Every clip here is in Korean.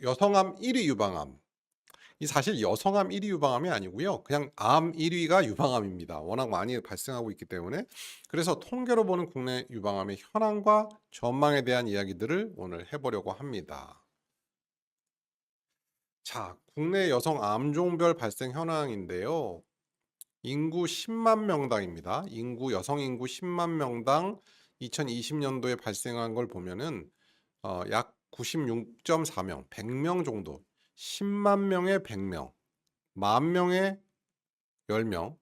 여성암 1위 유방암. 이 사실 여성암 1위 유방암이 아니고요. 그냥 암 1위가 유방암입니다. 워낙 많이 발생하고 있기 때문에. 그래서 통계로 보는 국내 유방암의 현황과 전망에 대한 이야기들을 오늘 해 보려고 합니다. 자, 국내 여성 암종별 발생 현황인데요. 인구 10만 명당입니다. 여성 인구 10만 명당 2020년도에 발생한 걸 보면은 약 96.4명, 100명 정도. 10만 명에 100명, 만 명에 10명,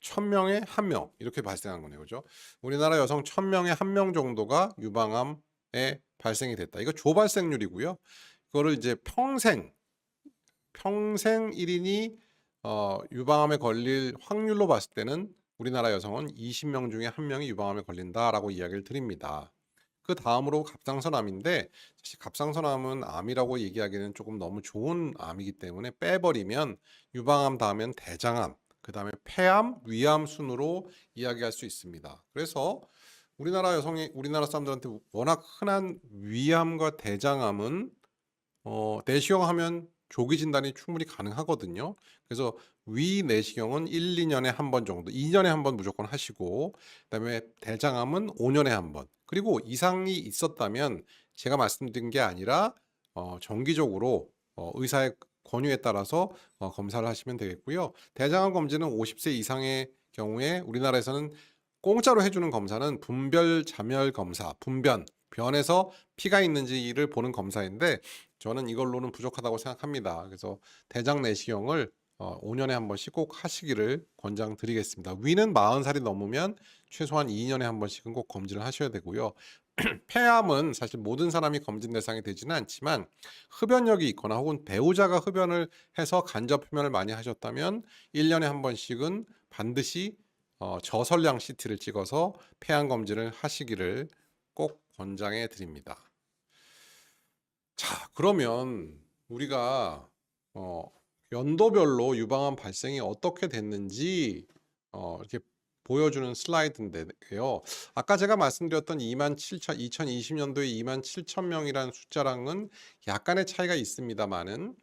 1000명에 1명 이렇게 발생한 거네요. 그죠? 우리나라 여성 1000명에 1명 정도가 유방암에 발생이 됐다. 이거 조발생률이고요. 그거를 이제 평생 1인이 유방암에 걸릴 확률로 봤을 때는 우리나라 여성은 20명 중에 1명이 유방암에 걸린다라고 이야기를 드립니다. 그다음으로 갑상선암인데 사실 갑상선암은 암이라고 얘기하기는 조금 너무 좋은 암이기 때문에 빼버리면 유방암 다음엔 대장암, 그다음에 폐암, 위암 순으로 이야기할 수 있습니다. 그래서 우리나라 사람들한테 워낙 흔한 위암과 대장암은 내시경하면 조기 진단이 충분히 가능하거든요. 그래서 내시경은 1-2년에 한 번 정도, 2년에 한 번 무조건 하시고, 그다음에 대장암은 5년에 한 번. 그리고 이상이 있었다면 제가 말씀드린 게 아니라 정기적으로 의사의 권유에 따라서 검사를 하시면 되겠고요. 대장암 검진은 50세 이상의 경우에 우리나라에서는 공짜로 해주는 검사는 분별 자멸 검사, 변에서 피가 있는지를 보는 검사인데 저는 이걸로는 부족하다고 생각합니다. 그래서 대장 내시경을 5년에 한 번씩 꼭 하시기를 권장드리겠습니다. 위는 40살이 넘으면 최소한 2년에 한 번씩은 꼭 검진을 하셔야 되고요. 폐암은 사실 모든 사람이 검진 대상이 되지는 않지만 흡연력이 있거나 혹은 배우자가 흡연을 해서 간접 흡연을 많이 하셨다면 1년에 한 번씩은 반드시 저설량 CT를 찍어서 폐암 검진을 하시기를 꼭 권장해 드립니다. 자, 그러면 우리가 연도별로 유방암 발생이 어떻게 됐는지 이렇게 보여주는 슬라이드인데요. 아까 제가 말씀드렸던 2020년도에 2만 7천 명이라는 숫자랑은 약간의 차이가 있습니다만은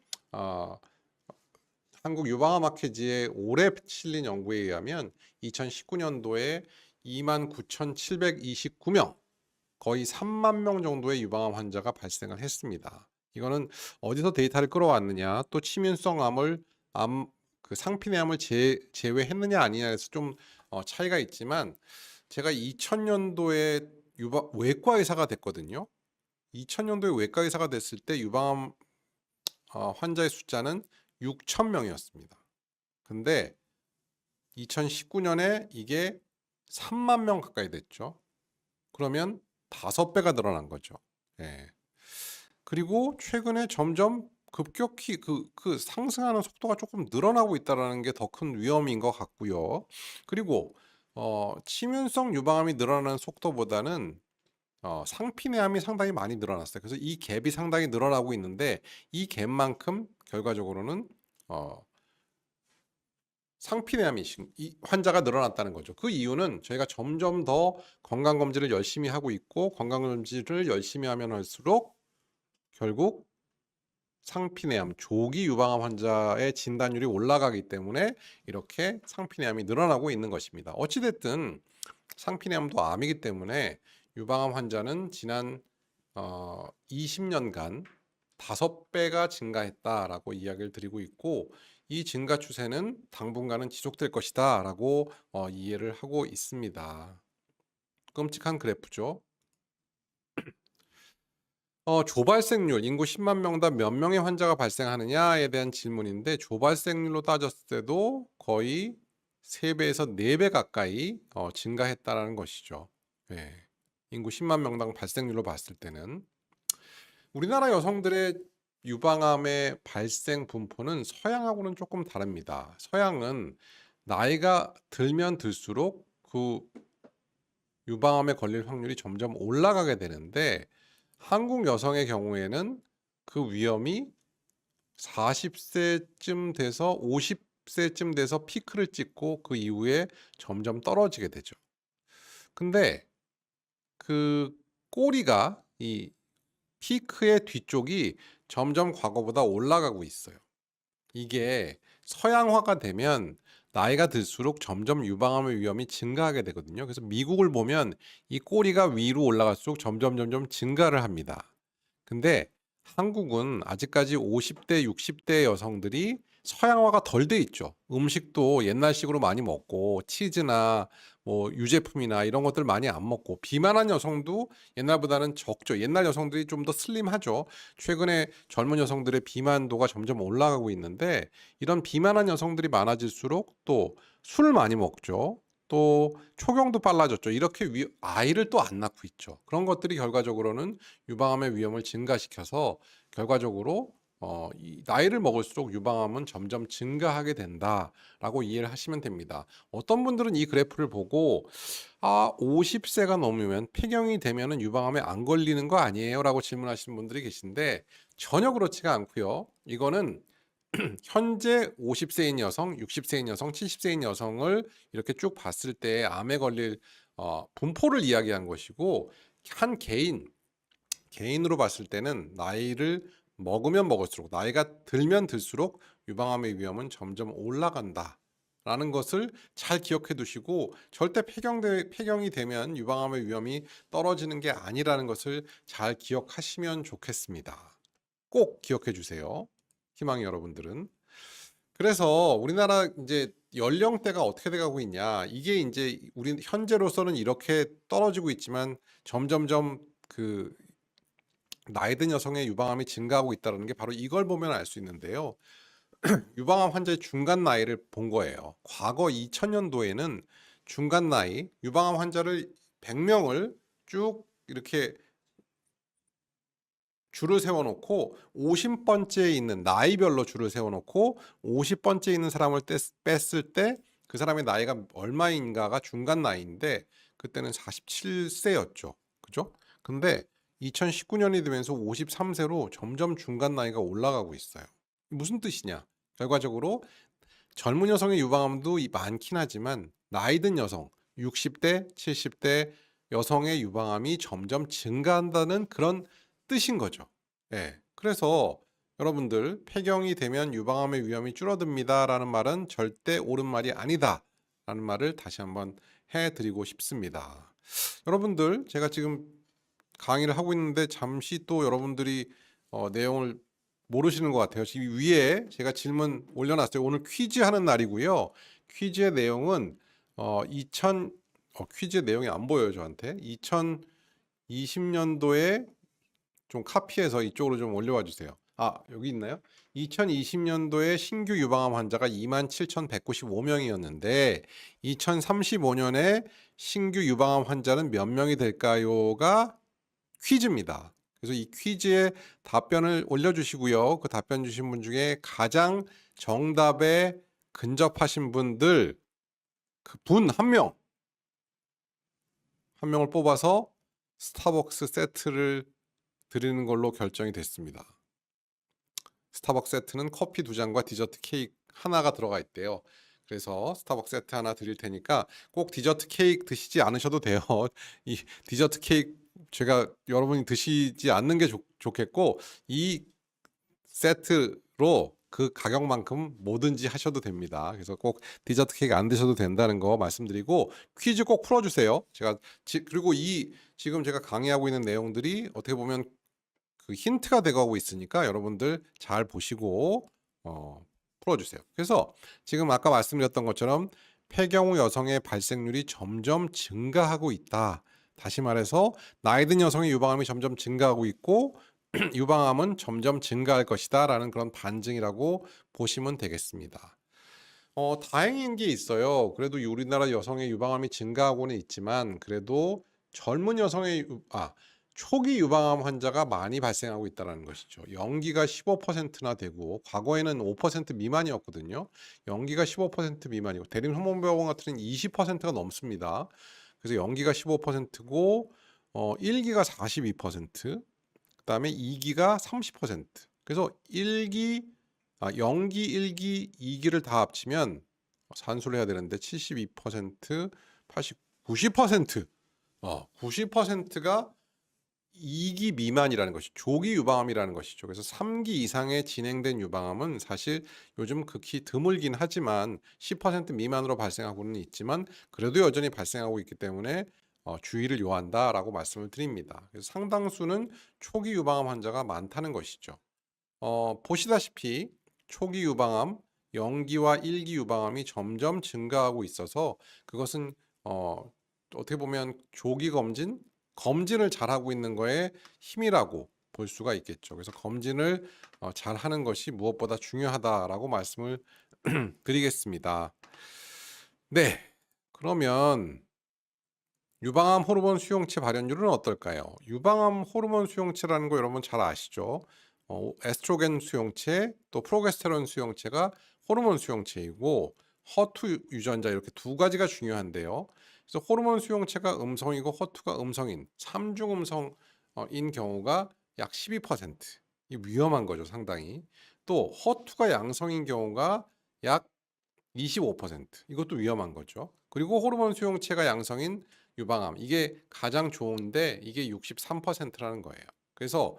한국 유방암 학회지의 올해 실린 연구에 의하면 2019년도에 2만 9,729명, 거의 3만 명 정도의 유방암 환자가 발생을 했습니다. 이거는 어디서 데이터를 끌어왔느냐, 또 치민성 그 상피내암을 제외했느냐 아니냐에서 좀 차이가 있지만 제가 2000년도에 외과 의사가 됐거든요. 2000년도에 외과 의사가 됐을 때 유방암 환자의 숫자는 6,000명이었습니다. 근데 2019년에 이게 3만 명 가까이 됐죠. 그러면 5배가 늘어난 거죠. 예. 그리고 최근에 점점 급격히 그 상승하는 속도가 조금 늘어나고 있다라는 게 더 큰 위험인 것 같고요. 그리고 치명성 유방암이 늘어나는 속도보다는 상피내암이 상당히 많이 늘어났어요. 그래서 이 갭이 상당히 늘어나고 있는데 이 갭만큼 결과적으로는 상피내암이 이 환자가 늘어났다는 거죠. 그 이유는 저희가 점점 더 건강검진을 열심히 하고 있고 건강검진을 열심히 하면 할수록 결국 상피내암, 조기 유방암 환자의 진단율이 올라가기 때문에 이렇게 상피내암이 늘어나고 있는 것입니다. 어찌 됐든 상피내암도 암이기 때문에 유방암 환자는 지난 20년간 5배가 증가했다라고 이야기를 드리고 있고 이 증가 추세는 당분간은 지속될 것이다라고 이해를 하고 있습니다. 끔찍한 그래프죠. 조발생률, 인구 10만 명당 몇 명의 환자가 발생하느냐에 대한 질문인데 조발생률로 따졌을 때도 거의 3배에서 4배 가까이 증가했다라는 것이죠. 예. 인구 10만 명당 발생률로 봤을 때는 우리나라 여성들의 유방암의 발생 분포는 서양하고는 조금 다릅니다. 서양은 나이가 들면 들수록 그 유방암에 걸릴 확률이 점점 올라가게 되는데 한국 여성의 경우에는 그 위험이 40세쯤 돼서 50세쯤 돼서 피크를 찍고 그 이후에 점점 떨어지게 되죠. 근데 그 꼬리가 이 피크의 뒤쪽이 점점 과거보다 올라가고 있어요. 이게 서양화가 되면 나이가 들수록 점점 유방암의 위험이 증가하게 되거든요. 그래서 미국을 보면 이 꼬리가 위로 올라갈수록 점점 증가를 합니다. 근데 한국은 아직까지 50대, 60대 여성들이 서양화가 덜 돼 있죠. 음식도 옛날식으로 많이 먹고 치즈나 뭐 유제품이나 이런 것들 많이 안 먹고 비만한 여성도 옛날보다는 적죠. 옛날 여성들이 좀 더 슬림하죠. 최근에 젊은 여성들의 비만도가 점점 올라가고 있는데 이런 비만한 여성들이 많아질수록 또 술 많이 먹죠. 또 초경도 빨라졌죠. 이렇게 아이를 또 안 낳고 있죠. 그런 것들이 결과적으로는 유방암의 위험을 증가시켜서 결과적으로 이 나이를 먹을수록 유방암은 점점 증가하게 된다라고 이해를 하시면 됩니다. 어떤 분들은 이 그래프를 보고 50세가 넘으면 폐경이 되면은 유방암에 안 걸리는 거 아니에요라고 질문하시는 분들이 계신데 전혀 그렇지가 않고요. 이거는 현재 50세인 여성, 60세인 여성, 70세인 여성을 이렇게 쭉 봤을 때 암에 걸릴 분포를 이야기한 것이고 한 개인으로 봤을 때는 나이를 먹으면 먹을수록 나이가 들면 들수록 유방암의 위험은 점점 올라간다라는 것을 잘 기억해 두시고 절대 폐경이 되면 유방암의 위험이 떨어지는 게 아니라는 것을 잘 기억하시면 좋겠습니다. 꼭 기억해 주세요. 희망이 여러분들은. 그래서 우리나라 이제 연령대가 어떻게 돼 가고 있냐. 이게 이제 우리 현재로서는 이렇게 떨어지고 있지만 점점점 그 나이 든 여성의 유방암이 증가하고 있다는 게 바로 이걸 보면 알 수 있는데요. 유방암 환자의 중간 나이를 본 거예요. 과거 2000년도에는 중간 나이 유방암 환자를 100명을 쭉 이렇게 줄을 세워 놓고 50번째에 있는 나이별로 줄을 세워 놓고 50번째에 있는 사람을 뺐을 때 그 사람의 나이가 얼마인가가 중간 나이인데 그때는 47세였죠. 그죠? 근데 2019년이 되면서 53세로 점점 중간 나이가 올라가고 있어요. 무슨 뜻이냐? 결과적으로 젊은 여성의 유방암도 많긴 하지만 나이 든 여성 60대, 70대 여성의 유방암이 점점 증가한다는 그런 뜻인 거죠. 예. 그래서 여러분들 폐경이 되면 유방암의 위험이 줄어듭니다라는 말은 절대 옳은 말이 아니다라는 말을 다시 한번 해드리고 싶습니다. 여러분들 제가 지금 강의를 하고 있는데 잠시 또 여러분들이 내용을 모르시는 것 같아요. 지금 위에 제가 질문 올려놨어요. 오늘 퀴즈 하는 날이고요. 퀴즈의 내용은 퀴즈의 내용이 안 보여요 저한테. 2020년도에 좀 카피해서 이쪽으로 좀 올려와 주세요. 여기 있나요? 2020년도에 신규 유방암 환자가 27,195명이었는데 2035년에 신규 유방암 환자는 몇 명이 될까요?가 퀴즈입니다. 그래서 이 퀴즈에 답변을 올려주시고요. 그 답변 주신 분 중에 가장 정답에 근접하신 분들 그 분 한 명을 뽑아서 스타벅스 세트를 드리는 걸로 결정이 됐습니다. 스타벅스 세트는 커피 2잔과 디저트 케이크 하나가 들어가 있대요. 그래서 스타벅스 세트 하나 드릴 테니까 꼭 디저트 케이크 드시지 않으셔도 돼요. 이 디저트 케이크 제가 여러분이 드시지 않는 게 좋겠고 이 세트로 그 가격만큼 뭐든지 하셔도 됩니다. 그래서 꼭 디저트 케이크 안 드셔도 된다는 거 말씀드리고 퀴즈 꼭 풀어주세요. 그리고 지금 제가 강의하고 있는 내용들이 어떻게 보면 그 힌트가 되고 있으니까 여러분들 잘 보시고 풀어주세요. 그래서 지금 아까 말씀드렸던 것처럼 폐경 후 여성의 발생률이 점점 증가하고 있다. 다시 말해서 나이 든 여성의 유방암이 점점 증가하고 있고 유방암은 점점 증가할 것이다 라는 그런 반증이라고 보시면 되겠습니다. 다행인 게 있어요. 그래도 우리나라 여성의 유방암이 증가하고는 있지만 그래도 젊은 여성의 초기 유방암 환자가 많이 발생하고 있다는 것이죠. 연기가 15%나 되고 과거에는 5% 미만이었거든요. 연기가 15% 미만이고 대림성모병원 같은 경우는 20%가 넘습니다. 그래서 연기가 15%고 1기가 42%, 그다음에 2기가 30%. 그래서 연기 1기, 2기를 다 합치면 산수를 해야 되는데 72%, 80, 90%, 90%가 2기 미만이라는 것이 조기 유방암이라는 것이죠. 그래서 3기 이상의 진행된 유방암은 사실 요즘 극히 드물긴 하지만 10% 미만으로 발생하고는 있지만 그래도 여전히 발생하고 있기 때문에 주의를 요한다라고 말씀을 드립니다. 그래서 상당수는 초기 유방암 환자가 많다는 것이죠. 보시다시피 초기 유방암, 영기와 1기 유방암이 점점 증가하고 있어서 그것은 어떻게 보면 조기 검진을 잘하고 있는 거에 힘이라고 볼 수가 있겠죠. 그래서 검진을 잘하는 것이 무엇보다 중요하다라고 말씀을 드리겠습니다. 네, 그러면 유방암 호르몬 수용체 발현율은 어떨까요? 유방암 호르몬 수용체라는 거 여러분 잘 아시죠? 에스트로겐 수용체, 또 프로게스테론 수용체가 호르몬 수용체이고 허투 유전자 이렇게 두 가지가 중요한데요. 그래서 호르몬 수용체가 음성이고 허투가 음성인 삼중 음성인 경우가 약 12%. 이 위험한 거죠, 상당히. 또 허투가 양성인 경우가 약 25%. 이것도 위험한 거죠. 그리고 호르몬 수용체가 양성인 유방암 이게 가장 좋은데 이게 63%라는 거예요. 그래서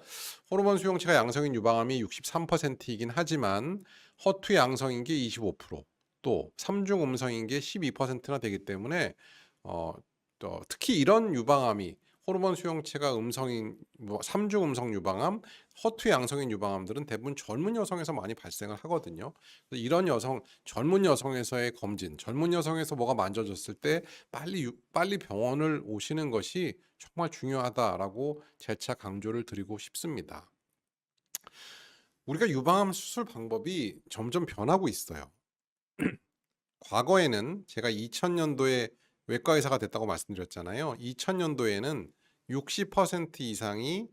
호르몬 수용체가 양성인 유방암이 63%이긴 하지만 허투 양성인 게 25%, 또 삼중 음성인 게 12%나 되기 때문에 또 특히 이런 유방암이 호르몬 수용체가 음성인 삼중 음성 유방암, 허투 양성인 유방암들은 대부분 젊은 여성에서 많이 발생을 하거든요. 그래서 이런 젊은 여성에서의 검진, 젊은 여성에서 뭐가 만져졌을 때 빨리 병원을 오시는 것이 정말 중요하다라고 재차 강조를 드리고 싶습니다. 우리가 유방암 수술 방법이 점점 변하고 있어요. 과거에는 제가 2000년도에 외과 의사가 됐다고 말씀드렸잖아요. 2000년도에는 60% 이상이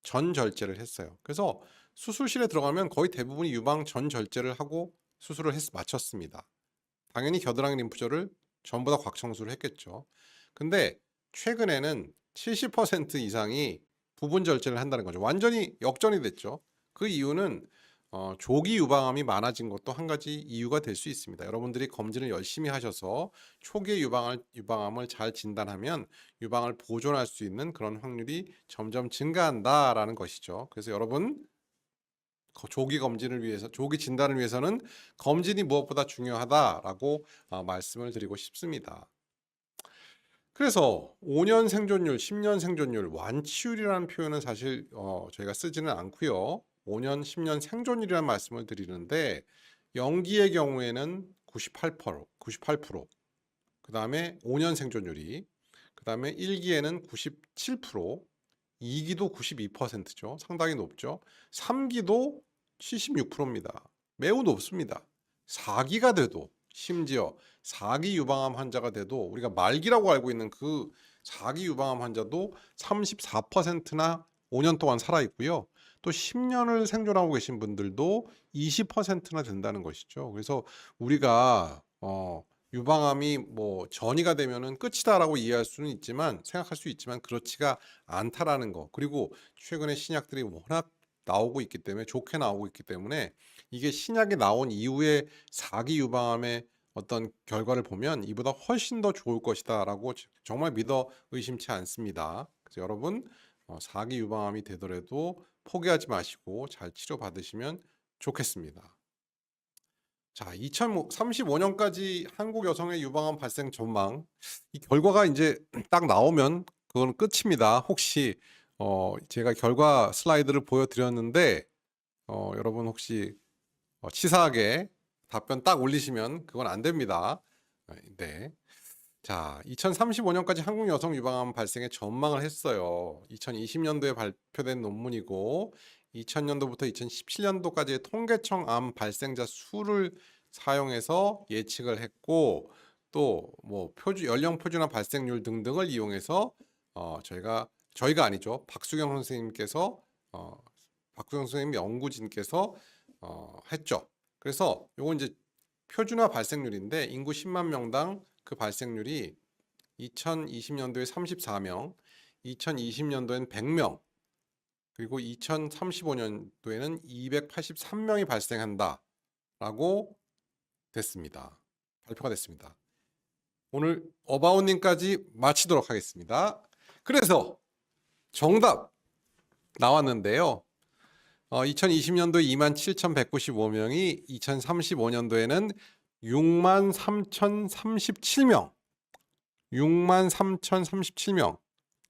전절제를 했어요. 그래서 수술실에 들어가면 거의 대부분이 유방 전절제를 하고 수술을 마쳤습니다. 당연히 겨드랑이 림프절을 전부 다 곽청수를 했겠죠. 근데 최근에는 70% 이상이 부분 절제를 한다는 거죠. 완전히 역전이 됐죠. 그 이유는 조기 유방암이 많아진 것도 한 가지 이유가 될 수 있습니다. 여러분들이 검진을 열심히 하셔서 초기의 유방암을 잘 진단하면 유방을 보존할 수 있는 그런 확률이 점점 증가한다라는 것이죠. 그래서 여러분 조기 진단을 위해서는 검진이 무엇보다 중요하다라고 말씀을 드리고 싶습니다. 그래서 5년 생존율, 10년 생존율, 완치율이라는 표현은 사실 저희가 쓰지는 않고요. 5년, 10년 생존율이라는 말씀을 드리는데 영기의 경우에는 98%, 그 다음에 5년 생존율이, 그 다음에 1기에는 97%, 2기도 92%죠. 상당히 높죠. 3기도 76%입니다. 매우 높습니다. 4기가 돼도 심지어 4기 유방암 환자가 돼도 우리가 말기라고 알고 있는 그 4기 유방암 환자도 34%나 5년 동안 살아있고요. 또 10년을 생존하고 계신 분들도 20%나 된다는 것이죠. 그래서 우리가 유방암이 뭐 전이가 되면은 끝이다라고 생각할 수 있지만 그렇지가 않다라는 거. 그리고 최근에 신약들이 워낙 좋게 나오고 있기 때문에 이게 신약이 나온 이후에 4기 유방암의 어떤 결과를 보면 이보다 훨씬 더 좋을 것이다라고 정말 믿어 의심치 않습니다. 그래서 여러분 4기 유방암이 되더라도 포기하지 마시고 잘 치료받으시면 좋겠습니다. 자, 2035년까지 한국 여성의 유방암 발생 전망. 이 결과가 이제 딱 나오면 그건 끝입니다. 혹시 제가 결과 슬라이드를 보여드렸는데 여러분 혹시 치사하게 답변 딱 올리시면 그건 안 됩니다. 네. 자, 2035년까지 한국 여성 유방암 발생의 전망을 했어요. 2020년도에 발표된 논문이고 2000년도부터 2017년도까지의 통계청 암 발생자 수를 사용해서 예측을 했고 또 뭐 연령 표준화 발생률 등등을 이용해서 저희가 아니죠. 박수경 선생님 연구진께서 했죠. 그래서 요건 이제 표준화 발생률인데 인구 10만 명당 그 발생률이 2020년도에 34명, 2020년도엔 100명, 그리고 2035년도에는 283명이 발생한다라고 발표가 됐습니다. 오늘 어바웃님까지 마치도록 하겠습니다. 그래서 정답 나왔는데요. 2020년도에 27,195명이 2035년도에는 63,037명, 63,037명,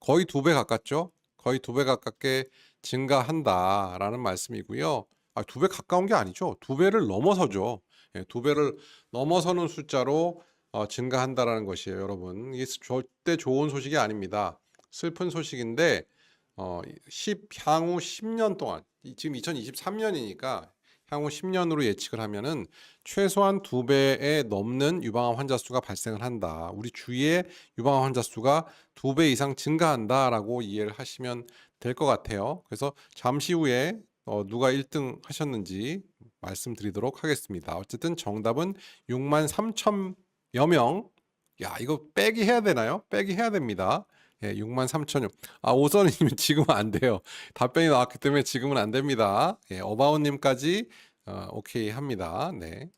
거의 2배 가깝죠. 거의 2배 가깝게 증가한다라는 말씀이고요. 2배 가까운 게 아니죠. 2배를 넘어서죠. 2배를 넘어서는 숫자로 증가한다라는 것이에요, 여러분. 이게 절대 좋은 소식이 아닙니다. 슬픈 소식인데 향후 10년 동안, 지금 2023년이니까 향후 10년으로 예측을 하면은 최소한 2배에 넘는 유방암 환자 수가 발생을 한다. 우리 주위에 유방암 환자 수가 2배 이상 증가한다라고 이해를 하시면 될 것 같아요. 그래서 잠시 후에 누가 1등 하셨는지 말씀드리도록 하겠습니다. 어쨌든 정답은 6만 3천여 명. 야, 이거 빼기 해야 되나요? 빼기 해야 됩니다. 6만 3천여. 오선희님 지금은 안 돼요. 답변이 나왔기 때문에 지금은 안 됩니다. 어바웃님까지 오케이 합니다. 네.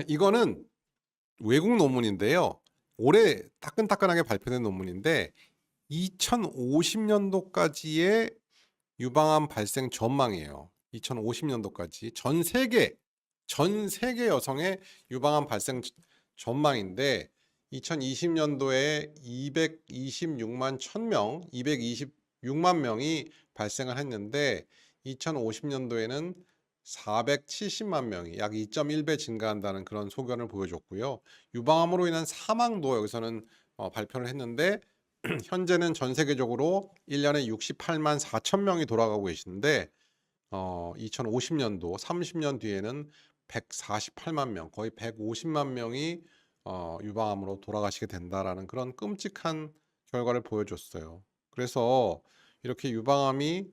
이거는 외국 논문인데요. 올해 따끈따끈하게 발표된 논문인데 2050년도까지의 유방암 발생 전망이에요. 2050년도까지 전 세계 여성의 유방암 발생 전망인데 2020년도에 226만 1000명, 226만 명이 발생을 했는데 2050년도에는 470만 명이 약 2.1배 증가한다는 그런 소견을 보여줬고요. 유방암으로 인한 사망도 여기서는 발표를 했는데 현재는 전 세계적으로 1년에 68만 4천 명이 돌아가고 계시는데 2050년도 30년 뒤에는 148만 명, 거의 150만 명이 유방암으로 돌아가시게 된다라는 그런 끔찍한 결과를 보여줬어요. 그래서 이렇게 유방암이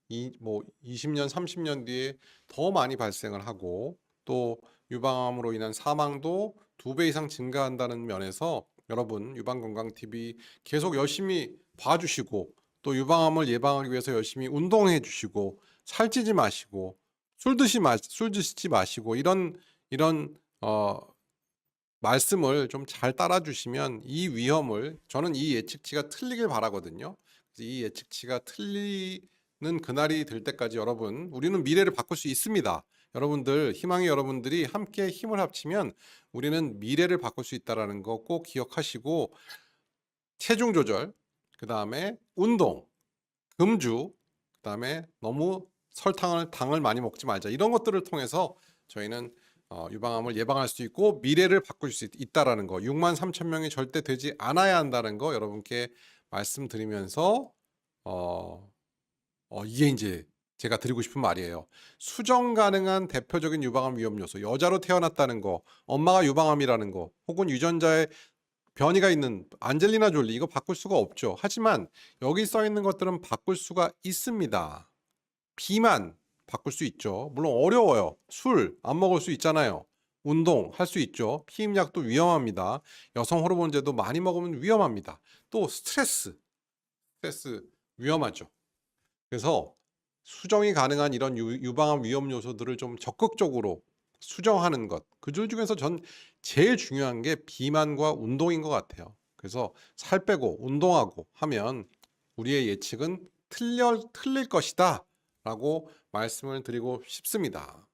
20년, 30년 뒤에 더 많이 발생을 하고 또 유방암으로 인한 사망도 2배 이상 증가한다는 면에서 여러분 유방건강TV 계속 열심히 봐주시고 또 유방암을 예방하기 위해서 열심히 운동해 주시고 살찌지 마시고 술 드시지 마시고 이런 말씀을 좀 잘 따라주시면 이 위험을, 저는 이 예측치가 틀리길 바라거든요. 이 예측치가 틀리는 그날이 될 때까지 여러분, 우리는 미래를 바꿀 수 있습니다. 여러분들, 희망의 여러분들이 함께 힘을 합치면 우리는 미래를 바꿀 수 있다는 거 꼭 기억하시고, 체중 조절, 그 다음에 운동, 금주, 그 다음에 너무 당을 많이 먹지 말자, 이런 것들을 통해서 저희는 유방암을 예방할 수 있고 미래를 바꿀 수 있다라는 거, 6만 3천 명이 절대 되지 않아야 한다는 거 여러분께 말씀드리면서 이게 이제 제가 드리고 싶은 말이에요. 수정 가능한 대표적인 유방암 위험 요소, 여자로 태어났다는 거, 엄마가 유방암이라는 거, 혹은 유전자에 변이가 있는 안젤리나 졸리, 이거 바꿀 수가 없죠. 하지만 여기 써 있는 것들은 바꿀 수가 있습니다. 비만 바꿀 수 있죠. 물론 어려워요. 술 안 먹을 수 있잖아요. 운동 할 수 있죠. 피임약도 위험합니다. 여성 호르몬제도 많이 먹으면 위험합니다. 또 스트레스 위험하죠. 그래서 수정이 가능한 이런 유방암 위험 요소들을 좀 적극적으로 수정하는 것, 그들 중에서 전 제일 중요한 게 비만과 운동인 것 같아요. 그래서 살 빼고 운동하고 하면 우리의 예측은 틀릴 것이다 라고 말씀을 드리고 싶습니다.